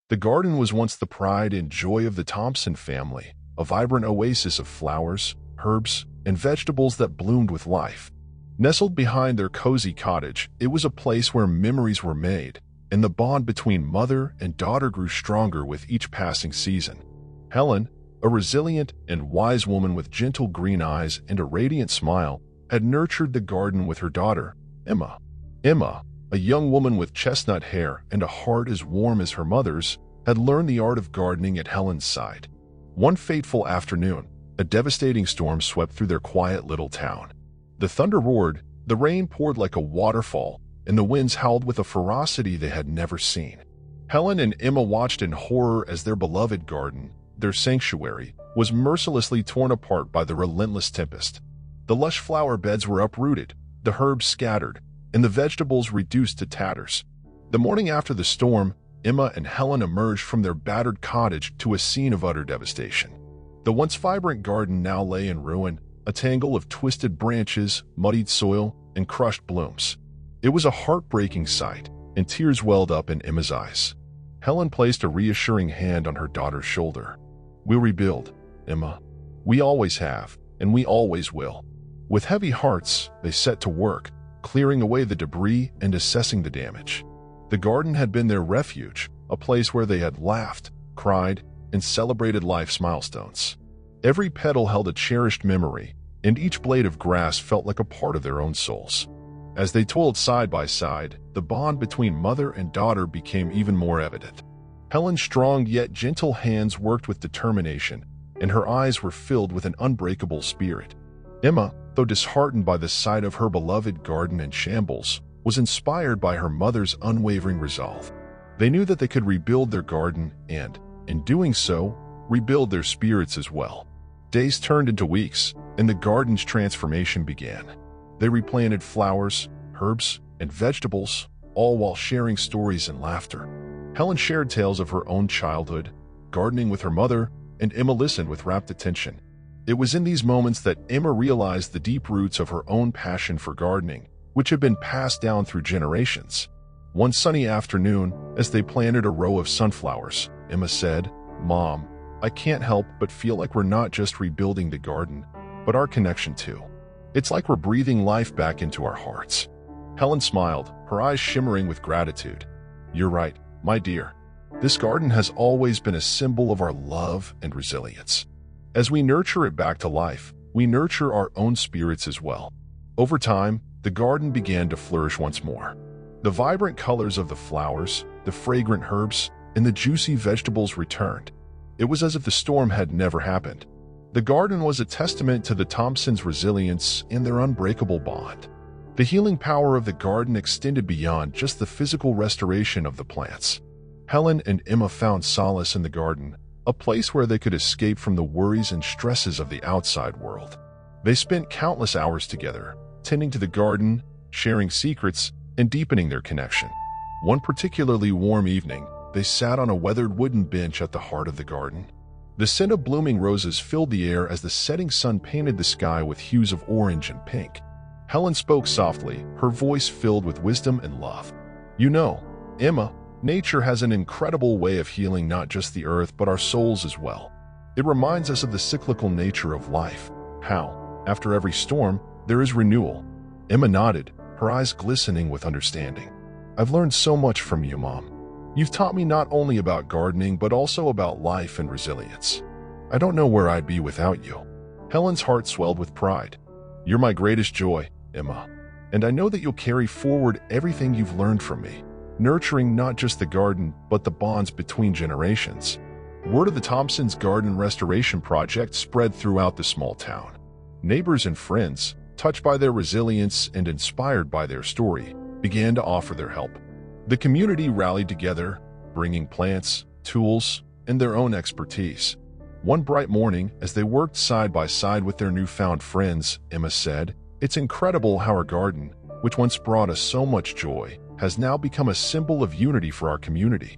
The garden was once the pride and joy of the Thompson family, a vibrant oasis of flowers, herbs, and vegetables that bloomed with life. Nestled behind their cozy cottage, it was a place where memories were made, and the bond between mother and daughter grew stronger with each passing season. Helen, a resilient and wise woman with gentle green eyes and a radiant smile, had nurtured the garden with her daughter, Emma. Emma, a young woman with chestnut hair and a heart as warm as her mother's, had learned the art of gardening at Helen's side. One fateful afternoon, a devastating storm swept through their quiet little town. The thunder roared, the rain poured like a waterfall, and the winds howled with a ferocity they had never seen. Helen and Emma watched in horror as their beloved garden, their sanctuary, was mercilessly torn apart by the relentless tempest. The lush flower beds were uprooted, the herbs scattered, and the vegetables reduced to tatters. The morning after the storm, Emma and Helen emerged from their battered cottage to a scene of utter devastation. The once vibrant garden now lay in ruin, a tangle of twisted branches, muddied soil, and crushed blooms. It was a heartbreaking sight, and tears welled up in Emma's eyes. Helen placed a reassuring hand on her daughter's shoulder. "We'll rebuild, Emma. We always have, and we always will." With heavy hearts, they set to work, clearing away the debris and assessing the damage. The garden had been their refuge, a place where they had laughed, cried, and celebrated life's milestones. Every petal held a cherished memory, and each blade of grass felt like a part of their own souls. As they toiled side by side, the bond between mother and daughter became even more evident. Helen's strong yet gentle hands worked with determination, and her eyes were filled with an unbreakable spirit. Emma, though disheartened by the sight of her beloved garden in shambles, was inspired by her mother's unwavering resolve. They knew that they could rebuild their garden and, in doing so, rebuild their spirits as well. Days turned into weeks, and the garden's transformation began. They replanted flowers, herbs, and vegetables, all while sharing stories and laughter. Helen shared tales of her own childhood, gardening with her mother, and Emma listened with rapt attention. It was in these moments that Emma realized the deep roots of her own passion for gardening, which had been passed down through generations. One sunny afternoon, as they planted a row of sunflowers, Emma said, "Mom, I can't help but feel like we're not just rebuilding the garden, but our connection too. It's like we're breathing life back into our hearts." Helen smiled, her eyes shimmering with gratitude. "You're right, my dear. This garden has always been a symbol of our love and resilience. As we nurture it back to life, we nurture our own spirits as well." Over time, the garden began to flourish once more. The vibrant colors of the flowers, the fragrant herbs, and the juicy vegetables returned. It was as if the storm had never happened. The garden was a testament to the Thompsons' resilience and their unbreakable bond. The healing power of the garden extended beyond just the physical restoration of the plants. Helen and Emma found solace in the garden, a place where they could escape from the worries and stresses of the outside world. They spent countless hours together, tending to the garden, sharing secrets, and deepening their connection. One particularly warm evening, they sat on a weathered wooden bench at the heart of the garden. The scent of blooming roses filled the air as the setting sun painted the sky with hues of orange and pink. Helen spoke softly, her voice filled with wisdom and love. "You know, Emma, nature has an incredible way of healing not just the earth but our souls as well. It reminds us of the cyclical nature of life, how, after every storm, there is renewal." Emma nodded, her eyes glistening with understanding. "I've learned so much from you, Mom. You've taught me not only about gardening but also about life and resilience. I don't know where I'd be without you." Helen's heart swelled with pride. "You're my greatest joy, Emma, and I know that you'll carry forward everything you've learned from me, nurturing not just the garden but the bonds between generations." Word of the Thompsons' garden restoration project spread throughout the small town. Neighbors and friends, touched by their resilience and inspired by their story, began to offer their help. The community rallied together, bringing plants, tools, and their own expertise. One bright morning, as they worked side by side with their newfound friends, Emma said, "It's incredible how our garden, which once brought us so much joy, has now become a symbol of unity for our community."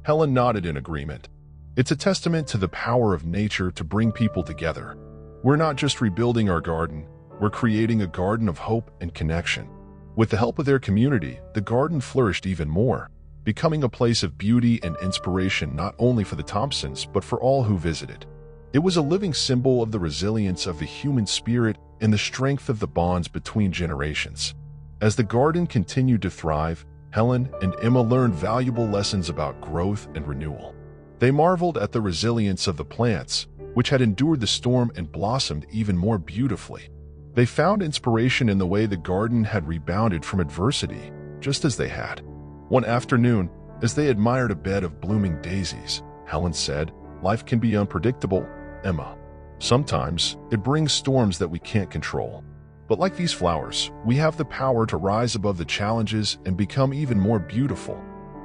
Helen nodded in agreement. "It's a testament to the power of nature to bring people together. We're not just rebuilding our garden, we're creating a garden of hope and connection." With the help of their community, the garden flourished even more. becoming a place of beauty and inspiration not only for the Thompsons but for all who visited. It was a living symbol of the resilience of the human spirit and the strength of the bonds between generations. As the garden continued to thrive, Helen and Emma learned valuable lessons about growth and renewal. They marveled at the resilience of the plants, which had endured the storm and blossomed even more beautifully. They found inspiration in the way the garden had rebounded from adversity, just as they had. One afternoon, as they admired a bed of blooming daisies, Helen said, "Life can be unpredictable, Emma. Sometimes it brings storms that we can't control. But like these flowers, we have the power to rise above the challenges and become even more beautiful."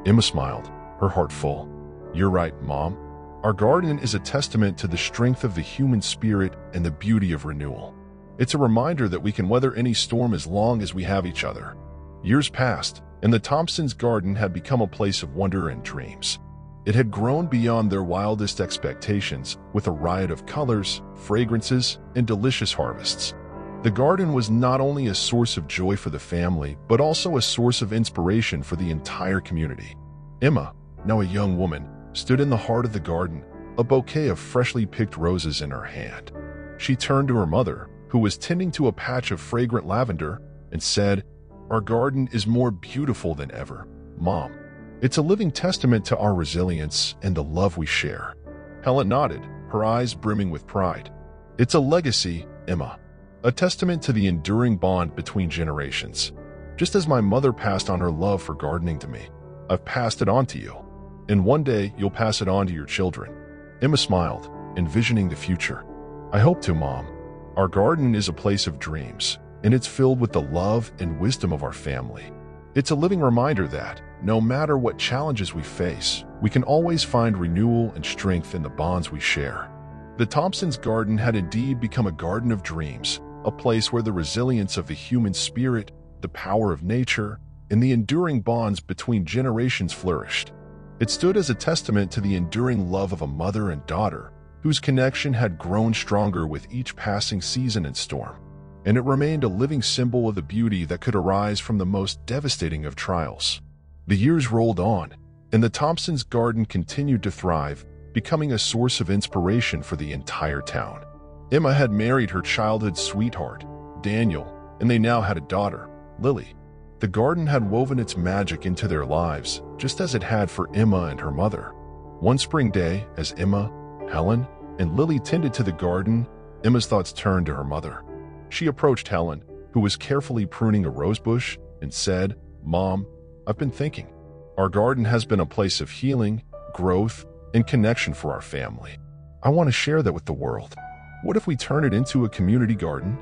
Emma smiled, her heart full. "You're right, Mom. Our garden is a testament to the strength of the human spirit and the beauty of renewal. It's a reminder that we can weather any storm as long as we have each other." Years passed, and the Thompsons' garden had become a place of wonder and dreams. It had grown beyond their wildest expectations, with a riot of colors, fragrances, and delicious harvests. The garden was not only a source of joy for the family, but also a source of inspiration for the entire community. Emma, now a young woman, stood in the heart of the garden, a bouquet of freshly picked roses in her hand. She turned to her mother, who was tending to a patch of fragrant lavender, and said, "Our garden is more beautiful than ever, Mom. It's a living testament to our resilience and the love we share." Helen nodded, her eyes brimming with pride. "It's a legacy, Emma. A testament to the enduring bond between generations. Just as my mother passed on her love for gardening to me, I've passed it on to you. And one day you'll pass it on to your children." Emma smiled, envisioning the future. "I hope to, Mom. Our garden is a place of dreams, and it's filled with the love and wisdom of our family. It's a living reminder that, no matter what challenges we face, we can always find renewal and strength in the bonds we share." The Thompsons' garden had indeed become a garden of dreams, a place where the resilience of the human spirit, the power of nature, and the enduring bonds between generations flourished. It stood as a testament to the enduring love of a mother and daughter, whose connection had grown stronger with each passing season and storm. And it remained a living symbol of the beauty that could arise from the most devastating of trials. The years rolled on, and the Thompsons' garden continued to thrive, becoming a source of inspiration for the entire town. Emma had married her childhood sweetheart, Daniel, and they now had a daughter, Lily. The garden had woven its magic into their lives, just as it had for Emma and her mother. One spring day, as Emma, Helen, and Lily tended to the garden, Emma's thoughts turned to her mother. She approached Helen, who was carefully pruning a rosebush, and said, "Mom, I've been thinking. Our garden has been a place of healing, growth, and connection for our family. I want to share that with the world. What if we turn it into a community garden?"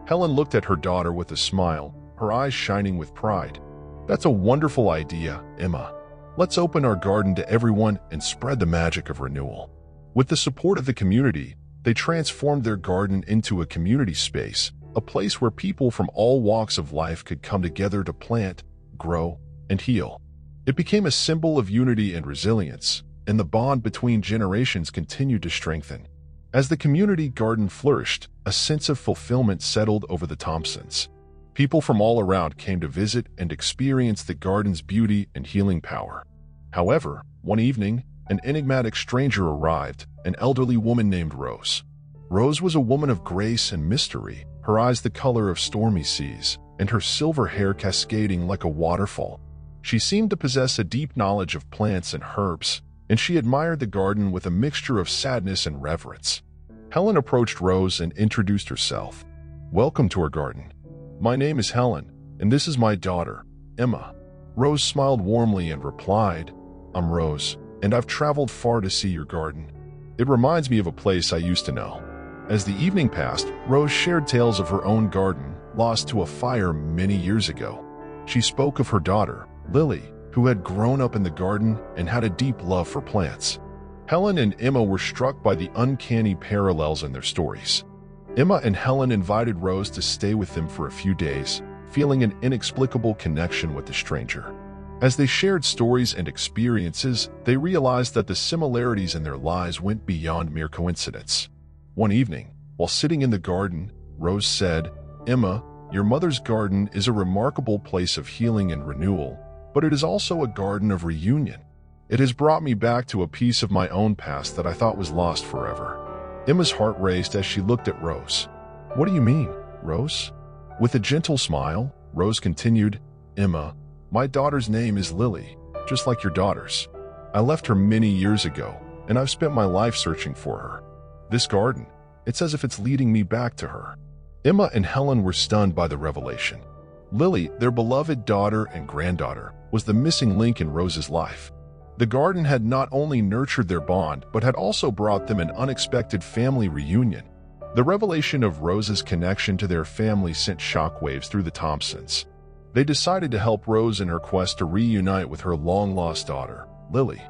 Helen looked at her daughter with a smile, her eyes shining with pride. "That's a wonderful idea, Emma. Let's open our garden to everyone and spread the magic of renewal." With the support of the community, they transformed their garden into a community space, a place where people from all walks of life could come together to plant, grow, and heal. It became a symbol of unity and resilience, and the bond between generations continued to strengthen. As the community garden flourished, a sense of fulfillment settled over the Thompsons. People from all around came to visit and experience the garden's beauty and healing power. However, one evening, an enigmatic stranger arrived, an elderly woman named Rose. Rose was a woman of grace and mystery, her eyes the color of stormy seas, and her silver hair cascading like a waterfall. She seemed to possess a deep knowledge of plants and herbs, and she admired the garden with a mixture of sadness and reverence. Helen approached Rose and introduced herself. "Welcome to our garden. My name is Helen, and this is my daughter, Emma." Rose smiled warmly and replied, "I'm Rose, and I've traveled far to see your garden. It reminds me of a place I used to know." As the evening passed, Rose shared tales of her own garden, lost to a fire many years ago. She spoke of her daughter, Lily, who had grown up in the garden and had a deep love for plants. Helen and Emma were struck by the uncanny parallels in their stories. Emma and Helen invited Rose to stay with them for a few days, feeling an inexplicable connection with the stranger. As they shared stories and experiences, they realized that the similarities in their lives went beyond mere coincidence. One evening, while sitting in the garden, Rose said, "Emma, your mother's garden is a remarkable place of healing and renewal, but it is also a garden of reunion. It has brought me back to a piece of my own past that I thought was lost forever. Emma's heart raced as she looked at Rose. What do you mean, Rose? With a gentle smile, Rose continued, Emma, my daughter's name is Lily, just like your daughter's. I left her many years ago, and I've spent my life searching for her. This garden, it's as if it's leading me back to her. Emma and Helen were stunned by the revelation. Lily, their beloved daughter and granddaughter, was the missing link in Rose's life. The garden had not only nurtured their bond, but had also brought them an unexpected family reunion. The revelation of Rose's connection to their family sent shockwaves through the Thompsons. They decided to help Rose in her quest to reunite with her long-lost daughter, Lily.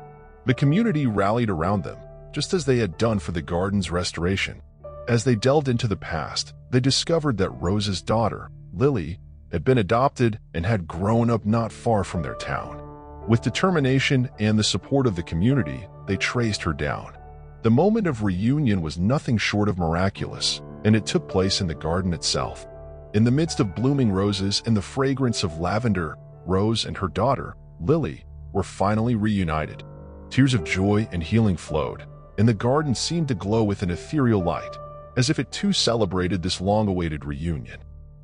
The community rallied around them, just as they had done for the garden's restoration. As they delved into the past, they discovered that Rose's daughter, Lily, had been adopted and had grown up not far from their town. With determination and the support of the community, they traced her down. The moment of reunion was nothing short of miraculous, and it took place in the garden itself. In the midst of blooming roses and the fragrance of lavender, Rose and her daughter, Lily, were finally reunited. Tears of joy and healing flowed, and the garden seemed to glow with an ethereal light, as if it too celebrated this long-awaited reunion.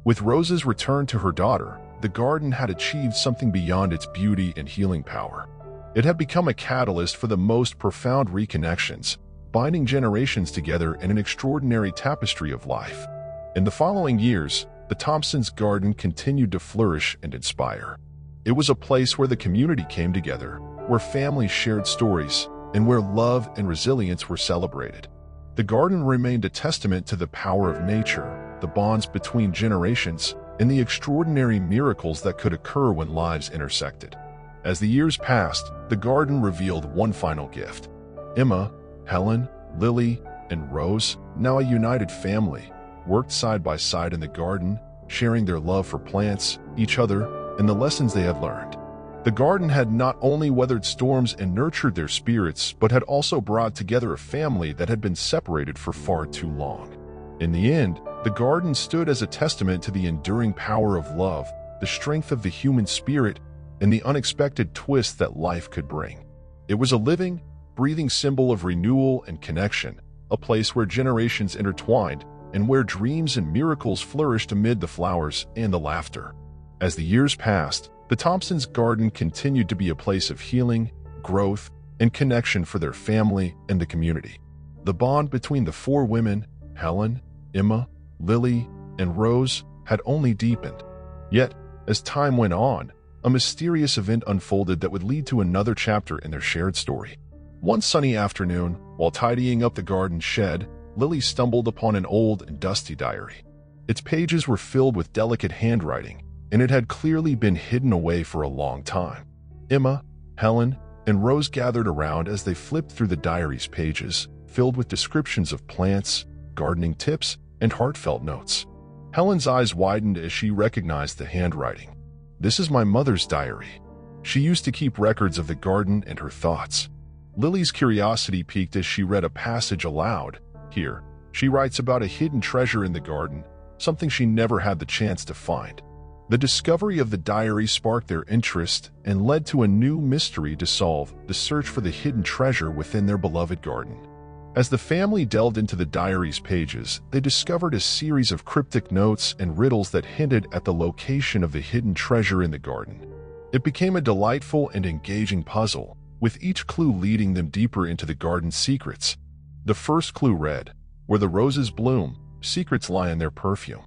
With Rose's return to her daughter, the garden had achieved something beyond its beauty and healing power. It had become a catalyst for the most profound reconnections, binding generations together in an extraordinary tapestry of life. In the following years, the Thompsons' garden continued to flourish and inspire. It was a place where the community came together, where families shared stories, and where love and resilience were celebrated. The garden remained a testament to the power of nature, the bonds between generations, and the extraordinary miracles that could occur when lives intersected. As the years passed, the garden revealed one final gift. Emma, Helen, Lily, and Rose, now a united family, worked side by side in the garden, sharing their love for plants, each other, and the lessons they had learned. The garden had not only weathered storms and nurtured their spirits, but had also brought together a family that had been separated for far too long. In the end, the garden stood as a testament to the enduring power of love, the strength of the human spirit, and the unexpected twist that life could bring. It was a living, breathing symbol of renewal and connection, a place where generations intertwined and where dreams and miracles flourished amid the flowers and the laughter. As the years passed, the Thompsons' garden continued to be a place of healing, growth, and connection for their family and the community. The bond between the four women, Helen, Emma, Lily, and Rose, had only deepened. Yet, as time went on, a mysterious event unfolded that would lead to another chapter in their shared story. One sunny afternoon, while tidying up the garden shed, Lily stumbled upon an old and dusty diary. Its pages were filled with delicate handwriting, and it had clearly been hidden away for a long time. Emma, Helen, and Rose gathered around as they flipped through the diary's pages, filled with descriptions of plants, gardening tips, and heartfelt notes. Helen's eyes widened as she recognized the handwriting. This is my mother's diary. She used to keep records of the garden and her thoughts. Lily's curiosity piqued as she read a passage aloud. Here, she writes about a hidden treasure in the garden, something she never had the chance to find. The discovery of the diary sparked their interest and led to a new mystery to solve: the search for the hidden treasure within their beloved garden. As the family delved into the diary's pages, they discovered a series of cryptic notes and riddles that hinted at the location of the hidden treasure in the garden. It became a delightful and engaging puzzle, with each clue leading them deeper into the garden's secrets. The first clue read, "Where the roses bloom, secrets lie in their perfume."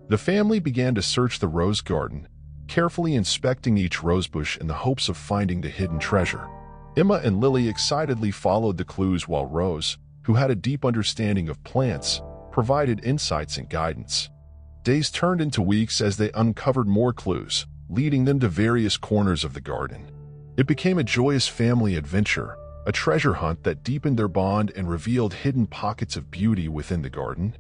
The family began to search the rose garden, carefully inspecting each rosebush in the hopes of finding the hidden treasure. Emma and Lily excitedly followed the clues while Rose, who had a deep understanding of plants, provided insights and guidance. Days turned into weeks as they uncovered more clues, leading them to various corners of the garden. It became a joyous family adventure, a treasure hunt that deepened their bond and revealed hidden pockets of beauty within the garden.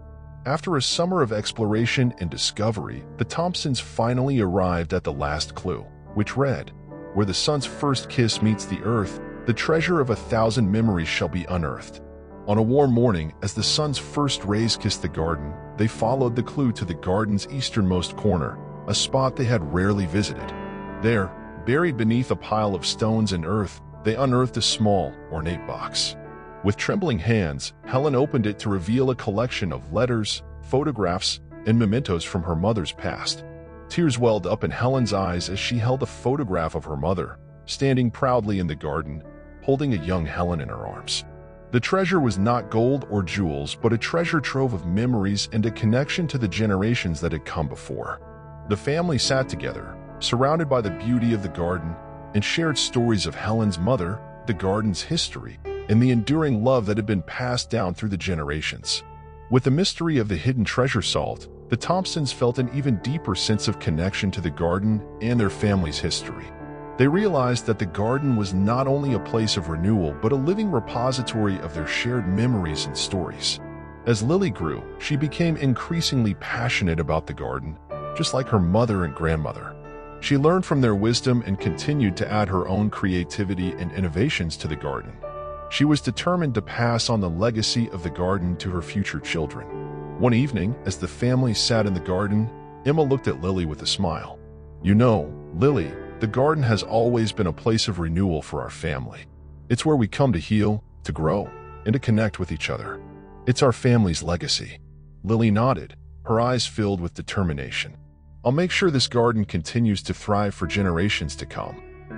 After a summer of exploration and discovery, the Thompsons finally arrived at the last clue, which read, "Where the sun's first kiss meets the earth, the treasure of 1,000 memories shall be unearthed." On a warm morning, as the sun's first rays kissed the garden, they followed the clue to the garden's easternmost corner, a spot they had rarely visited. There, Buried beneath a pile of stones and earth, they unearthed a small, ornate box. With trembling hands, Helen opened it to reveal a collection of letters, photographs, and mementos from her mother's past. Tears welled up in Helen's eyes as she held a photograph of her mother, standing proudly in the garden, holding a young Helen in her arms. The treasure was not gold or jewels, but a treasure trove of memories and a connection to the generations that had come before. The family sat together, surrounded by the beauty of the garden, and shared stories of Helen's mother, the garden's history, and the enduring love that had been passed down through the generations. With the mystery of the hidden treasure solved, the Thompsons felt an even deeper sense of connection to the garden and their family's history. They realized that the garden was not only a place of renewal, but a living repository of their shared memories and stories. As Lily grew, she became increasingly passionate about the garden, just like her mother and grandmother. She learned from their wisdom and continued to add her own creativity and innovations to the garden. She was determined to pass on the legacy of the garden to her future children. One evening, as the family sat in the garden, Emma looked at Lily with a smile. "You know, Lily, the garden has always been a place of renewal for our family. It's where we come to heal, to grow, and to connect with each other. It's our family's legacy." Lily nodded, her eyes filled with determination. "I'll make sure this garden continues to thrive for generations to come.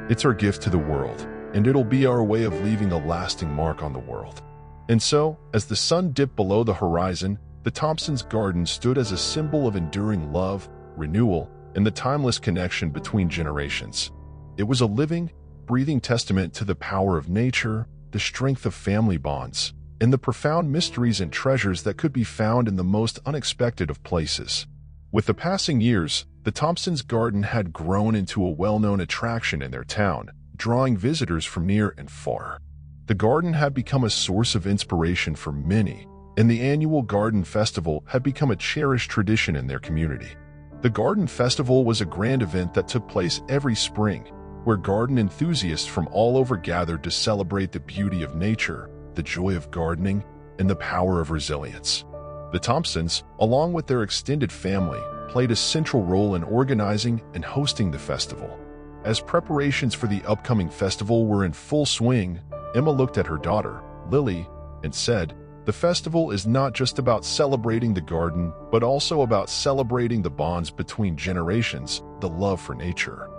It's our gift to the world, and it'll be our way of leaving a lasting mark on the world." And so, as the sun dipped below the horizon, the Thompsons' garden stood as a symbol of enduring love, renewal, and the timeless connection between generations. It was a living, breathing testament to the power of nature, the strength of family bonds, and the profound mysteries and treasures that could be found in the most unexpected of places. With the passing years, the Thompsons' garden had grown into a well-known attraction in their town, drawing visitors from near and far. The garden had become a source of inspiration for many, and the annual Garden Festival had become a cherished tradition in their community. The Garden Festival was a grand event that took place every spring, where garden enthusiasts from all over gathered to celebrate the beauty of nature, the joy of gardening, and the power of resilience. The Thompsons, along with their extended family, played a central role in organizing and hosting the festival. As preparations for the upcoming festival were in full swing, Emma looked at her daughter, Lily, and said, "The festival is not just about celebrating the garden, but also about celebrating the bonds between generations, the love for nature,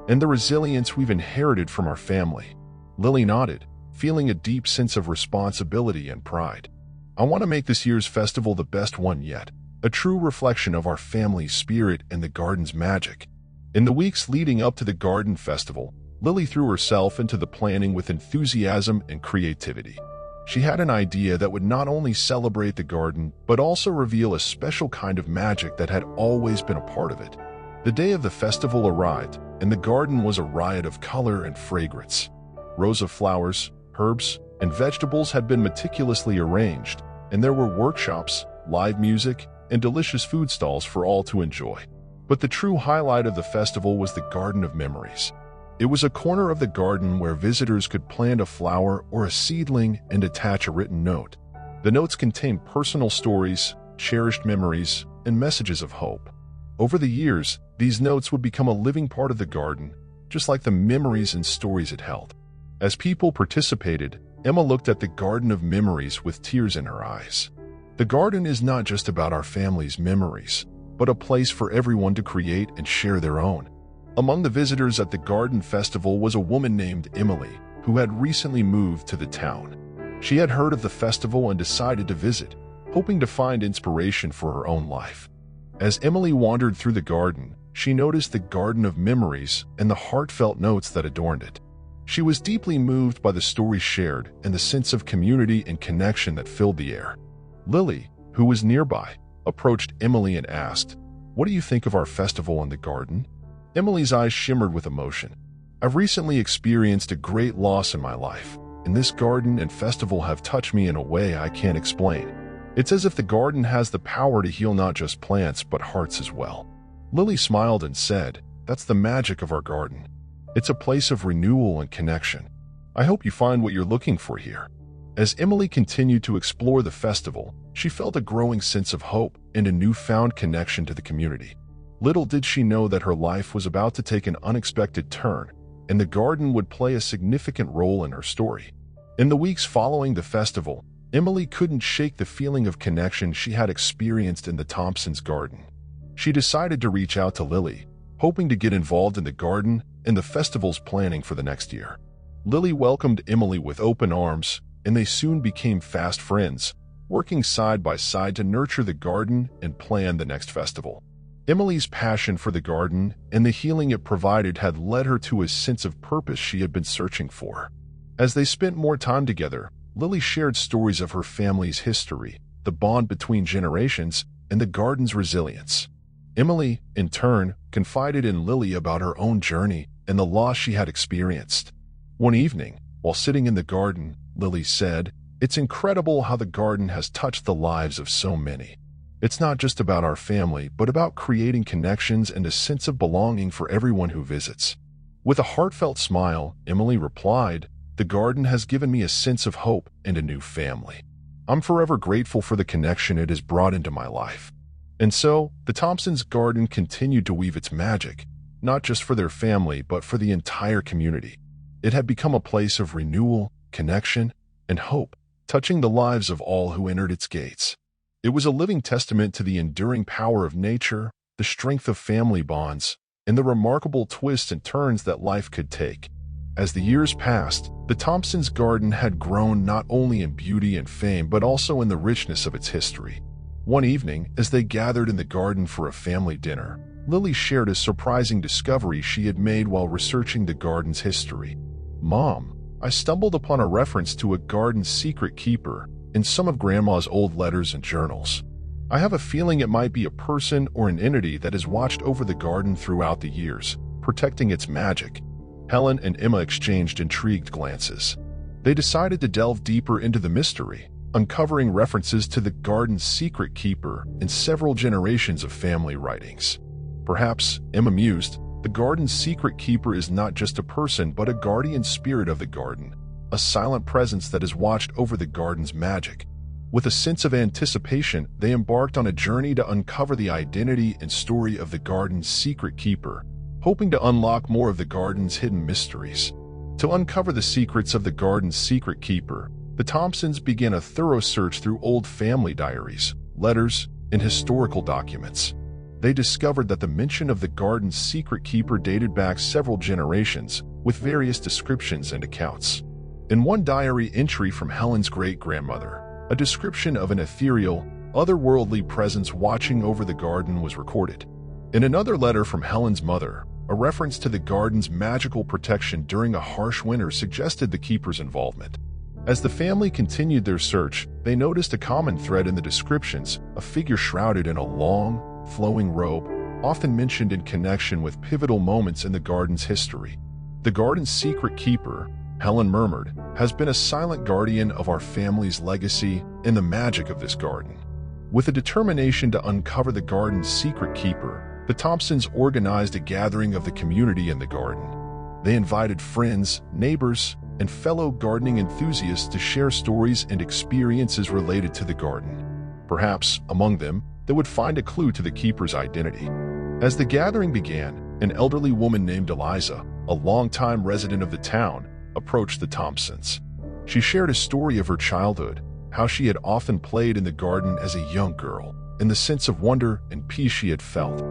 and the resilience we've inherited from our family." Lily nodded, feeling a deep sense of responsibility and pride. "I want to make this year's festival the best one yet, a true reflection of our family's spirit and the garden's magic." In the weeks leading up to the Garden Festival, Lily threw herself into the planning with enthusiasm and creativity. She had an idea that would not only celebrate the garden, but also reveal a special kind of magic that had always been a part of it. The day of the festival arrived, and the garden was a riot of color and fragrance. Rows of flowers, herbs, and vegetables had been meticulously arranged, and there were workshops, live music, and delicious food stalls for all to enjoy. But the true highlight of the festival was the Garden of Memories. It was a corner of the garden where visitors could plant a flower or a seedling and attach a written note. The notes contained personal stories, cherished memories, and messages of hope. Over the years, these notes would become a living part of the garden, just like the memories and stories it held. As people participated, Emma looked at the Garden of Memories with tears in her eyes. The garden is not just about our family's memories, but a place for everyone to create and share their own. Among the visitors at the Garden Festival was a woman named Emily, who had recently moved to the town. She had heard of the festival and decided to visit, hoping to find inspiration for her own life. As Emily wandered through the garden, she noticed the Garden of Memories and the heartfelt notes that adorned it. She was deeply moved by the stories shared and the sense of community and connection that filled the air. Lily, who was nearby, approached Emily and asked, "What do you think of our festival in the garden?" Emily's eyes shimmered with emotion. "I've recently experienced a great loss in my life, and this garden and festival have touched me in a way I can't explain. It's as if the garden has the power to heal not just plants, but hearts as well." Lily smiled and said, "That's the magic of our garden. It's a place of renewal and connection. I hope you find what you're looking for here." As Emily continued to explore the festival, she felt a growing sense of hope and a newfound connection to the community. Little did she know that her life was about to take an unexpected turn, and the garden would play a significant role in her story. In the weeks following the festival, Emily couldn't shake the feeling of connection she had experienced in the Thompsons' garden. She decided to reach out to Lily, hoping to get involved in the garden and the festival's planning for the next year. Lily welcomed Emily with open arms, and they soon became fast friends, working side by side to nurture the garden and plan the next festival. Emily's passion for the garden and the healing it provided had led her to a sense of purpose she had been searching for. As they spent more time together, Lily shared stories of her family's history, the bond between generations, and the garden's resilience. Emily, in turn, confided in Lily about her own journey and the loss she had experienced. One evening, while sitting in the garden, Lily said, "It's incredible how the garden has touched the lives of so many. It's not just about our family, but about creating connections and a sense of belonging for everyone who visits." With a heartfelt smile, Emily replied, "The garden has given me a sense of hope and a new family. I'm forever grateful for the connection it has brought into my life." And so, the Thompsons' garden continued to weave its magic, not just for their family, but for the entire community. It had become a place of renewal, connection, and hope, touching the lives of all who entered its gates. It was a living testament to the enduring power of nature, the strength of family bonds, and the remarkable twists and turns that life could take. As the years passed, the Thompsons' garden had grown not only in beauty and fame, but also in the richness of its history. One evening, as they gathered in the garden for a family dinner, Lily shared a surprising discovery she had made while researching the garden's history. "Mom, I stumbled upon a reference to a garden secret keeper in some of Grandma's old letters and journals. I have a feeling it might be a person or an entity that has watched over the garden throughout the years, protecting its magic." Helen and Emma exchanged intrigued glances. They decided to delve deeper into the mystery, uncovering references to the garden's secret keeper in several generations of family writings. Perhaps, Emma mused, the garden's secret keeper is not just a person but a guardian spirit of the garden, a silent presence that has watched over the garden's magic. With a sense of anticipation, they embarked on a journey to uncover the identity and story of the garden's secret keeper, hoping to unlock more of the garden's hidden mysteries. To uncover the secrets of the garden's secret keeper, the Thompsons began a thorough search through old family diaries, letters, and historical documents. They discovered that the mention of the garden's secret keeper dated back several generations, with various descriptions and accounts. In one diary entry from Helen's great-grandmother, a description of an ethereal, otherworldly presence watching over the garden was recorded. In another letter from Helen's mother, a reference to the garden's magical protection during a harsh winter suggested the keeper's involvement. As the family continued their search, they noticed a common thread in the descriptions, a figure shrouded in a long, flowing robe, often mentioned in connection with pivotal moments in the garden's history. "The garden's secret keeper," Helen murmured, "has been a silent guardian of our family's legacy and the magic of this garden." With a determination to uncover the garden's secret keeper, the Thompsons organized a gathering of the community in the garden. They invited friends, neighbors, and fellow gardening enthusiasts to share stories and experiences related to the garden. Perhaps, among them, they would find a clue to the keeper's identity. As the gathering began, an elderly woman named Eliza, a longtime resident of the town, approached the Thompsons. She shared a story of her childhood, how she had often played in the garden as a young girl, and the sense of wonder and peace she had felt.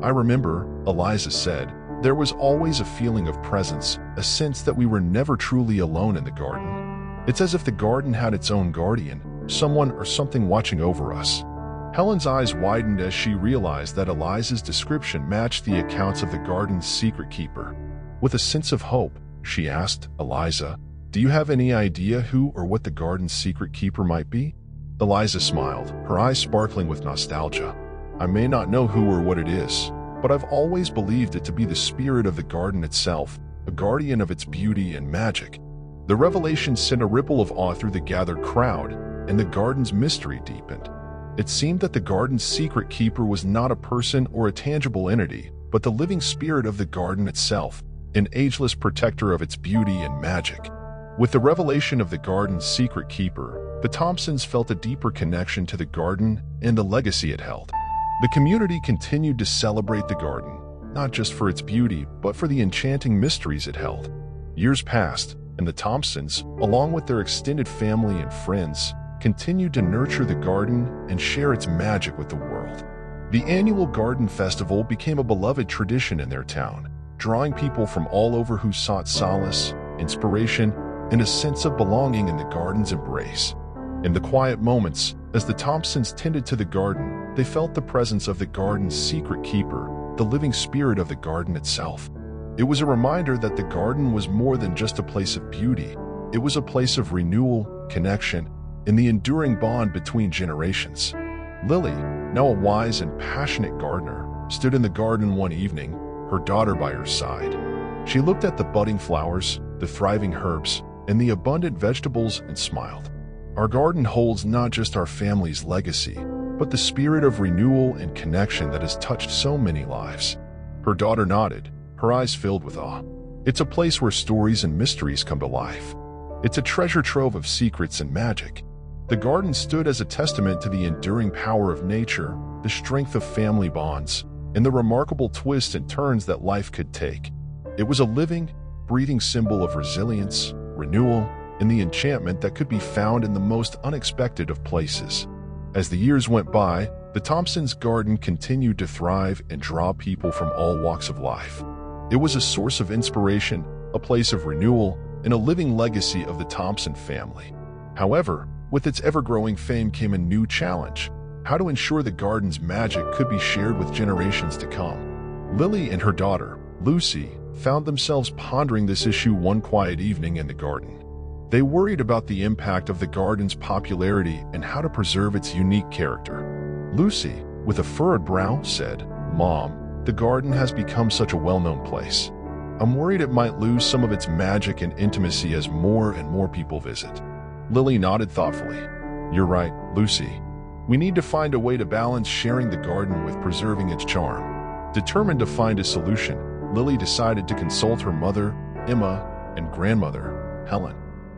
"I remember," Eliza said, "there was always a feeling of presence, a sense that we were never truly alone in the garden. It's as if the garden had its own guardian, someone or something watching over us." Helen's eyes widened as she realized that Eliza's description matched the accounts of the garden's secret keeper. With a sense of hope, she asked, "Eliza, do you have any idea who or what the garden's secret keeper might be?" Eliza smiled, her eyes sparkling with nostalgia. "I may not know who or what it is, but I've always believed it to be the spirit of the garden itself, a guardian of its beauty and magic." The revelation sent a ripple of awe through the gathered crowd, and the garden's mystery deepened. It seemed that the garden's secret keeper was not a person or a tangible entity, but the living spirit of the garden itself, an ageless protector of its beauty and magic. With the revelation of the garden's secret keeper, the Thompsons felt a deeper connection to the garden and the legacy it held. The community continued to celebrate the garden, not just for its beauty, but for the enchanting mysteries it held. Years passed, and the Thompsons, along with their extended family and friends, continued to nurture the garden and share its magic with the world. The annual Garden Festival became a beloved tradition in their town, drawing people from all over who sought solace, inspiration, and a sense of belonging in the garden's embrace. In the quiet moments, as the Thompsons tended to the garden, they felt the presence of the garden's secret keeper, the living spirit of the garden itself. It was a reminder that the garden was more than just a place of beauty. It was a place of renewal, connection, and the enduring bond between generations. Lily, now a wise and passionate gardener, stood in the garden one evening, her daughter by her side. She looked at the budding flowers, the thriving herbs, and the abundant vegetables and smiled. Our garden holds not just our family's legacy, but the spirit of renewal and connection that has touched so many lives. Her daughter nodded, her eyes filled with awe. It's a place where stories and mysteries come to life. It's a treasure trove of secrets and magic. The garden stood as a testament to the enduring power of nature, the strength of family bonds, and the remarkable twists and turns that life could take. It was a living, breathing symbol of resilience, renewal, and the enchantment that could be found in the most unexpected of places. As the years went by, the Thompsons' garden continued to thrive and draw people from all walks of life. It was a source of inspiration, a place of renewal, and a living legacy of the Thompson family. However, with its ever-growing fame came a new challenge: how to ensure the garden's magic could be shared with generations to come. Lily and her daughter, Lucy, found themselves pondering this issue one quiet evening in the garden. They worried about the impact of the garden's popularity and how to preserve its unique character. Lucy, with a furrowed brow, said, "Mom, the garden has become such a well-known place. I'm worried it might lose some of its magic and intimacy as more and more people visit." Lily nodded thoughtfully. "You're right, Lucy. We need to find a way to balance sharing the garden with preserving its charm." Determined to find a solution, Lily decided to consult her mother, Emma, and grandmother, Helen.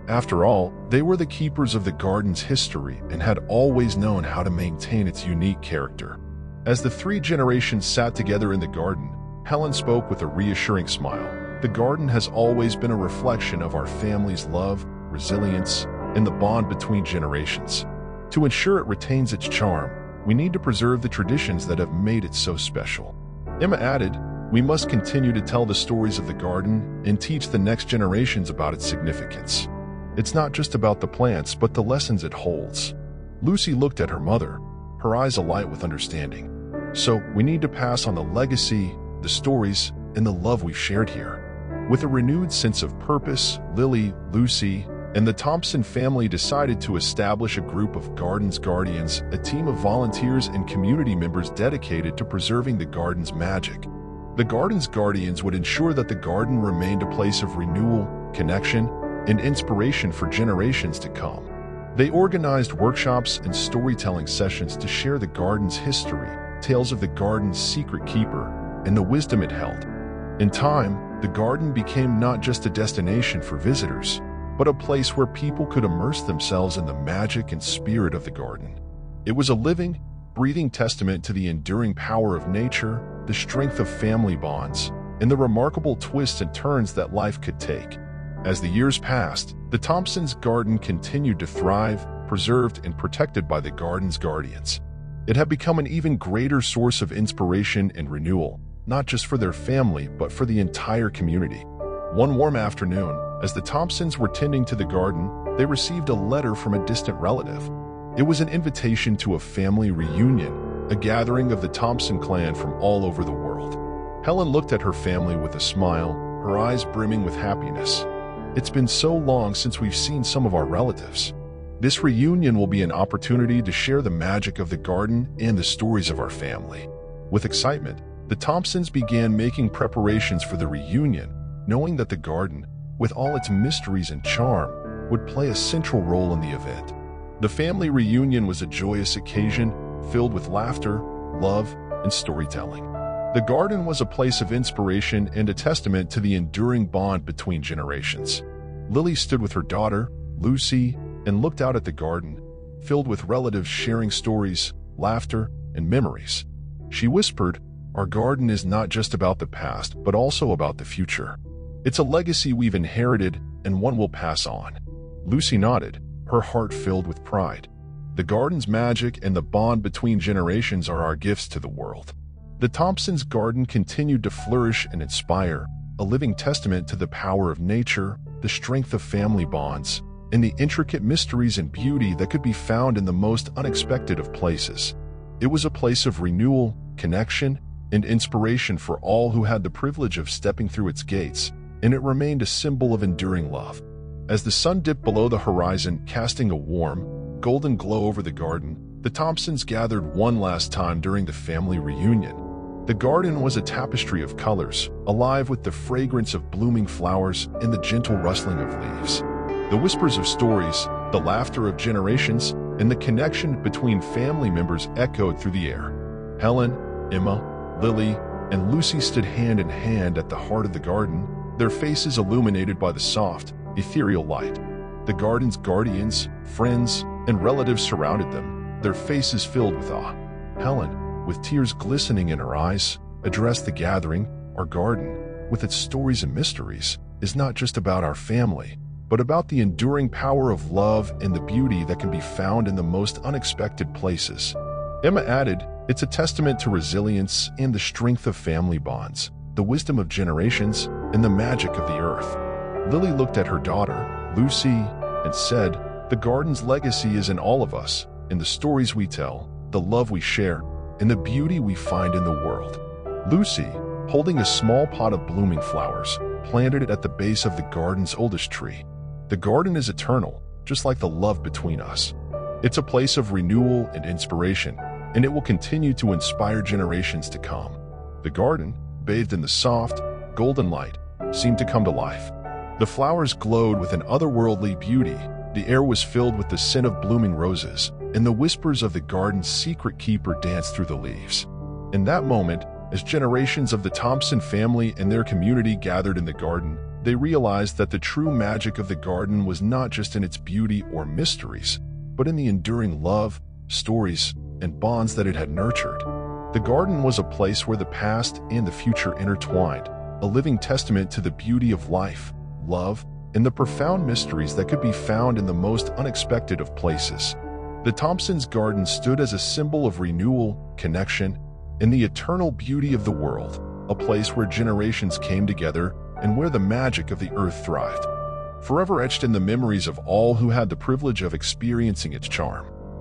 After all, they were the keepers of the garden's history and had always known how to maintain its unique character. As the three generations sat together in the garden, Helen spoke with a reassuring smile. "The garden has always been a reflection of our family's love, resilience, and the bond between generations. To ensure it retains its charm, we need to preserve the traditions that have made it so special." Emma added, "We must continue to tell the stories of the garden and teach the next generations about its significance. It's not just about the plants, but the lessons it holds." Lucy looked at her mother, her eyes alight with understanding. "So, we need to pass on the legacy, the stories, and the love we've shared here." With a renewed sense of purpose, Lily, Lucy, and the Thompson family decided to establish a group of Garden's Guardians, a team of volunteers and community members dedicated to preserving the garden's magic. The Garden's Guardians would ensure that the garden remained a place of renewal, connection, and inspiration for generations to come. They organized workshops and storytelling sessions to share the garden's history, tales of the garden's secret keeper, and the wisdom it held. In time, the garden became not just a destination for visitors, but a place where people could immerse themselves in the magic and spirit of the garden. It was a living, breathing testament to the enduring power of nature, the strength of family bonds, and the remarkable twists and turns that life could take. As the years passed, the Thompsons' garden continued to thrive, preserved and protected by the garden's guardians. It had become an even greater source of inspiration and renewal, not just for their family, but for the entire community. One warm afternoon, as the Thompsons were tending to the garden, they received a letter from a distant relative. It was an invitation to a family reunion, a gathering of the Thompson clan from all over the world. Helen looked at her family with a smile, her eyes brimming with happiness. "It's been so long since we've seen some of our relatives. This reunion will be an opportunity to share the magic of the garden and the stories of our family." With excitement, the Thompsons began making preparations for the reunion, knowing that the garden, with all its mysteries and charm, would play a central role in the event. The family reunion was a joyous occasion filled with laughter, love, and storytelling. The garden was a place of inspiration and a testament to the enduring bond between generations. Lily stood with her daughter, Lucy, and looked out at the garden, filled with relatives sharing stories, laughter, and memories. She whispered, our garden is not just about the past, but also about the future. It's a legacy we've inherited and one we'll pass on. Lucy nodded, her heart filled with pride. The garden's magic and the bond between generations are our gifts to the world. The Thompsons' garden continued to flourish and inspire, a living testament to the power of nature, the strength of family bonds, and the intricate mysteries and beauty that could be found in the most unexpected of places. It was a place of renewal, connection, and inspiration for all who had the privilege of stepping through its gates, and it remained a symbol of enduring love. As the sun dipped below the horizon, casting a warm, golden glow over the garden, the Thompsons gathered one last time during the family reunion. The garden was a tapestry of colors, alive with the fragrance of blooming flowers and the gentle rustling of leaves. The whispers of stories, the laughter of generations, and the connection between family members echoed through the air. Helen, Emma, Lily, and Lucy stood hand in hand at the heart of the garden, their faces illuminated by the soft, ethereal light. The garden's guardians, friends, and relatives surrounded them, their faces filled with awe. Helen, with tears glistening in her eyes, addressed the gathering. Our garden, with its stories and mysteries, is not just about our family, but about the enduring power of love and the beauty that can be found in the most unexpected places. Emma added, it's a testament to resilience and the strength of family bonds, the wisdom of generations, and the magic of the earth. Lily looked at her daughter, Lucy, and said, the garden's legacy is in all of us, in the stories we tell, the love we share, and the beauty we find in the world. Lucy, holding a small pot of blooming flowers, planted it at the base of the garden's oldest tree. The garden is eternal, just like the love between us. It's a place of renewal and inspiration, and it will continue to inspire generations to come. The garden, bathed in the soft, golden light, seemed to come to life. The flowers glowed with an otherworldly beauty, the air was filled with the scent of blooming roses, and the whispers of the garden's secret keeper danced through the leaves. In that moment, as generations of the Thompson family and their community gathered in the garden, they realized that the true magic of the garden was not just in its beauty or mysteries, but in the enduring love, stories, and bonds that it had nurtured. The garden was a place where the past and the future intertwined, a living testament to the beauty of life, love, and the profound mysteries that could be found in the most unexpected of places. The Thompsons' garden stood as a symbol of renewal, connection, and the eternal beauty of the world, a place where generations came together and where the magic of the earth thrived, forever etched in the memories of all who had the privilege of experiencing its charm.